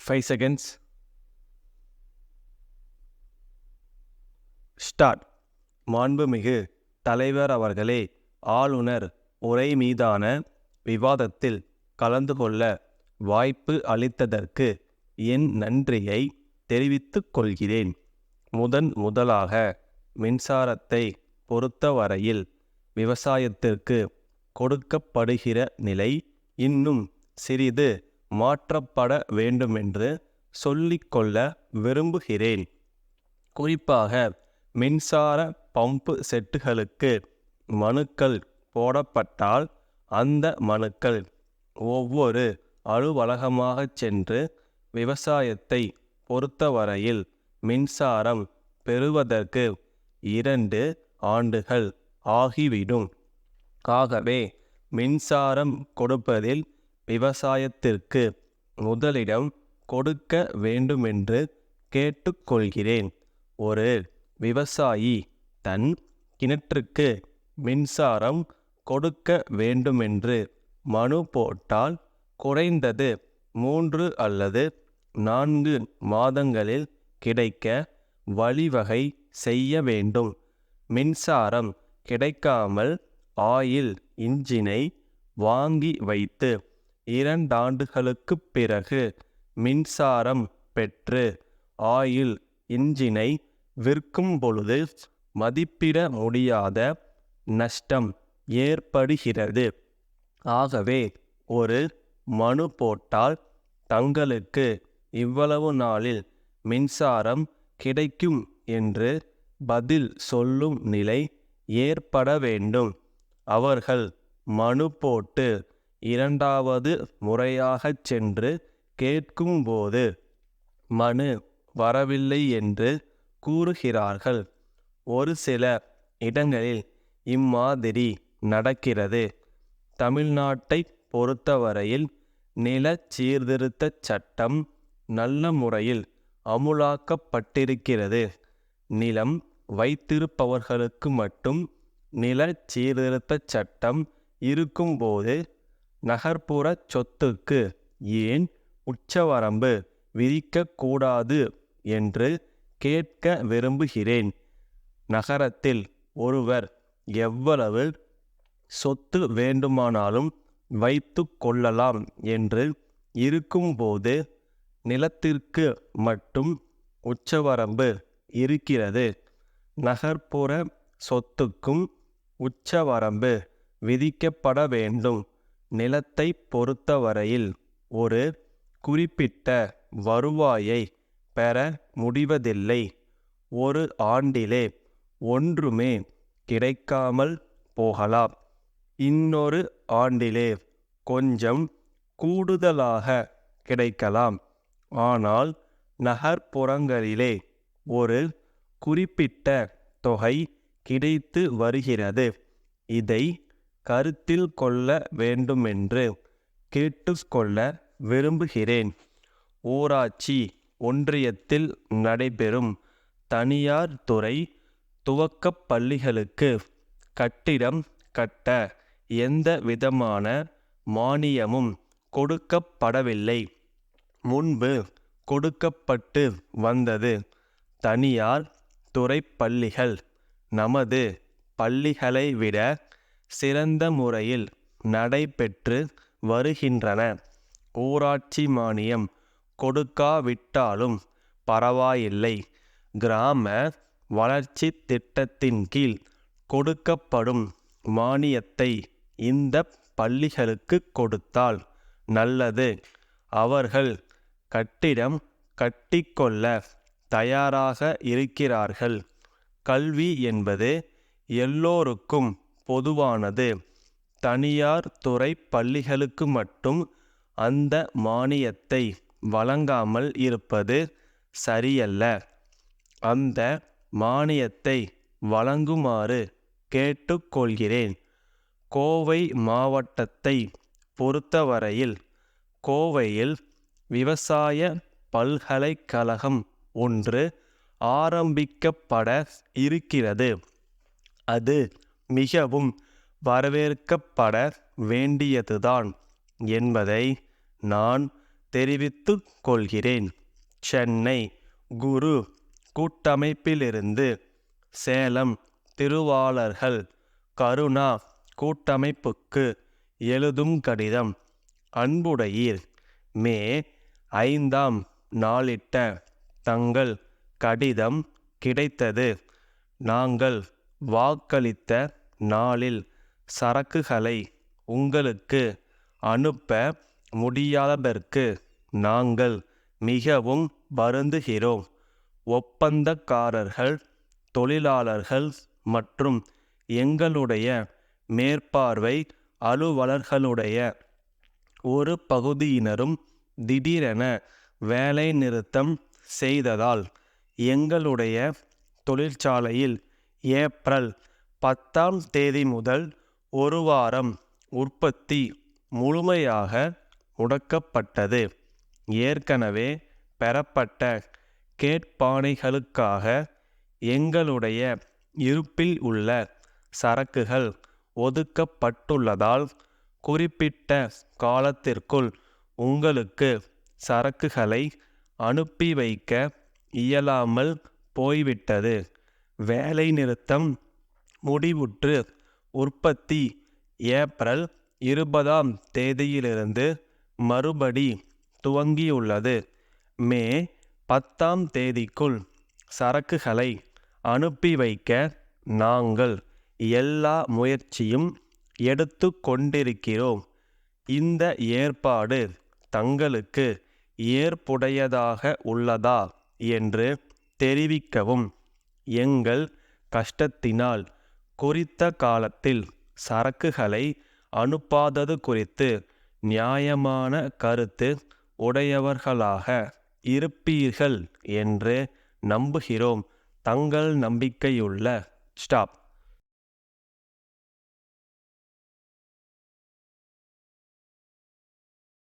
5 seconds. Start. மாண்புமிகு தலைவர் அவர்களே, ஆளுநர் உரை மீதான விவாதத்தில் கலந்து கொள்ள வாய்ப்பு அளித்ததற்கு என் நன்றியை தெரிவித்துக் கொள்கிறேன். முதலாக மின்சாரத்தை பொறுத்தவரையில் விவசாயத்திற்கு கொடுக்கப்படுகிற நிலை இன்னும் சிறிது மாற்றப்பட வேண்டுமென்று சொல்லிக்கொள்ள விரும்புகிறேன். குறிப்பாக மின்சார பம்பு செட்டுகளுக்கு மனுக்கள் போடப்பட்டால் அந்த மனுக்கள் ஒவ்வொரு அலுவலகமாகச் சென்று விவசாயத்தை பொறுத்தவரையில் மின்சாரம் பெறுவதற்கு 2 ஆண்டுகள் ஆகிவிடும். ஆகவே மின்சாரம் கொடுப்பதில் விவசாயத்திற்கு முதலிடம் கொடுக்க வேண்டுமென்று கேட்டுக்கொள்கிறேன். ஒரு விவசாயி தன் கிணற்றுக்கு மின்சாரம் கொடுக்க வேண்டுமென்று மனு போட்டால் குறைந்தது 3 அல்லது 4 மாதங்களில் கிடைக்க வழிவகை செய்ய வேண்டும். மின்சாரம் கிடைக்காமல் ஆயில் இன்ஜினை வாங்கி வைத்து 2 ஆண்டுகளுக்குப் பிறகு மின்சாரம் பெற்று ஆயில் இன்ஜினை விற்கும் பொழுது மதிப்பிட முடியாத நஷ்டம் ஏற்படுகிறது. ஆகவே ஒரு மனு போட்டால் தங்களுக்கு இவ்வளவு நாளில் மின்சாரம் கிடைக்கும் என்று பதில் சொல்லும் நிலை ஏற்பட வேண்டும். அவர்கள் மனு போட்டு 2வது முறையாகச் சென்று கேட்கும்போது மனு வரவில்லை என்று கூறுகிறார்கள். ஒரு சில இடங்களில் இம்மாதிரி நடக்கிறது. தமிழ்நாட்டை பொறுத்தவரையில் நில சீர்திருத்தச் சட்டம் நல்ல முறையில் அமுலாக்கப்பட்டிருக்கிறது. நிலம் வைத்திருப்பவர்களுக்கு மட்டும் நில சீர்திருத்தச் சட்டம் இருக்கும்போது நகர்ப்புற சொத்துக்கு ஏன் உச்சவரம்பு விதிக்கக்கூடாது என்று கேட்க விரும்புகிறேன். நகரத்தில் ஒருவர் எவ்வளவு சொத்து வேண்டுமானாலும் வைத்து கொள்ளலாம் என்று இருக்கும்போது நிலத்திற்கு மட்டும் உச்சவரம்பு இருக்கிறது. நகர்ப்புற சொத்துக்கும் உச்சவரம்பு விதிக்கப்பட வேண்டும். நிலத்தை பொறுத்தவரையில் ஒரு குறிப்பிட்ட வருவாயை பெற முடிவதில்லை. ஒரு ஆண்டிலே ஒன்றுமே கிடைக்காமல் போகலாம். இன்னொரு ஆண்டிலே கொஞ்சம் கூடுதலாக கிடைக்கலாம். ஆனால் நகர்ப்புறங்களிலே ஒரு குறிப்பிட்ட தொகை கிடைத்து வருகிறது. இதை கருத்தில் கொள்ள வேண்டுமென்று கேட்டுக்கொள்ள விரும்புகிறேன். ஊராட்சி ஒன்றியத்தில் நடைபெறும் தனியார் துறை துவக்கப் பள்ளிகளுக்கு கட்டிடம் கட்ட எந்த விதமான மானியமும் கொடுக்கப்படவில்லை. முன்பு கொடுக்கப்பட்டு வந்தது. தனியார் துறை பள்ளிகள் நமது பள்ளிகளை விட சிறந்த முறையில் நடைபெற்று வருகின்றன. ஊராட்சி மானியம் கொடுக்காவிட்டாலும் பரவாயில்லை. கிராம வளர்ச்சி திட்டத்தின் கீழ் கொடுக்கப்படும் மானியத்தை இந்த பள்ளிகளுக்கு கொடுத்தால் நல்லது. அவர்கள் கட்டிடம் கட்டிக்கொள்ள தயாராக இருக்கிறார்கள். கல்வி என்பது எல்லோருக்கும் பொதுவானது. தனியார் துறை பள்ளிகளுக்கு மட்டும் அந்த மானியத்தை வழங்காமல் இருப்பது சரியல்ல. அந்த மானியத்தை வழங்குமாறு கேட்டுக்கொள்கிறேன். கோவை மாவட்டத்தை பொறுத்தவரையில் கோவையில் விவசாய பல்கலைக்கழகம் ஒன்று ஆரம்பிக்கப்பட இருக்கிறது. அது மிகவும் வரவேற்கப்பட வேண்டியதுதான் என்பதை நான் தெரிவித்துக் கொள்கிறேன். சென்னை குரு கூட்டமைப்பிலிருந்து சேலம் திருவாளர்கள் கருணா கூட்டமைப்புக்கு எழுதும் கடிதம். அன்புடையீர், மே 5 நாளிட்ட தங்கள் கடிதம் கிடைத்தது. நாங்கள் வாக்களித்த நாளில் சரக்குகளை உங்களுக்கு அனுப்ப முடியாததற்கு நாங்கள் மிகவும் வருந்துகிறோம். ஒப்பந்தக்காரர்கள், தொழிலாளர்கள் மற்றும் எங்களுடைய மேற்பார்வை அலுவலர்களுடைய ஒரு பகுதியினரும் திடீரென வேலை நிறுத்தம் செய்ததால் எங்களுடைய தொழிற்சாலையில் ஏப்ரல் 10 முதல் ஒரு வாரம் உற்பத்தி முழுமையாக முடக்கப்பட்டது. ஏற்கனவே பெறப்பட்ட கேட்பானைகளுக்காக எங்களுடைய இருப்பில் உள்ள சரக்குகள் ஒதுக்கப்பட்டுள்ளதால் குறிப்பிட்ட காலத்திற்குள் உங்களுக்கு சரக்குகளை அனுப்பி வைக்க இயலாமல் போய்விட்டது. வேலை நிறுத்தம் முடிவுற்று உற்பத்தி ஏப்ரல் 20 மறுபடி துவங்கியுள்ளது. மே 10 சரக்குகளை அனுப்பி வைக்க நாங்கள் எல்லா முயற்சியும் எடுத்து கொண்டிருக்கிறோம். இந்த ஏற்பாடு தங்களுக்கு ஏற்புடையதாக உள்ளதா என்று தெரிவிக்கவும். எங்கள் கஷ்டத்தினால் குறித்த காலத்தில் சரக்குகளை அனுப்பாதது குறித்து நியாயமான கருத்து உடையவர்களாக இருப்பீர்கள் என்று நம்புகிறோம். தங்கள் நம்பிக்கையுள்ள ஸ்டாப்.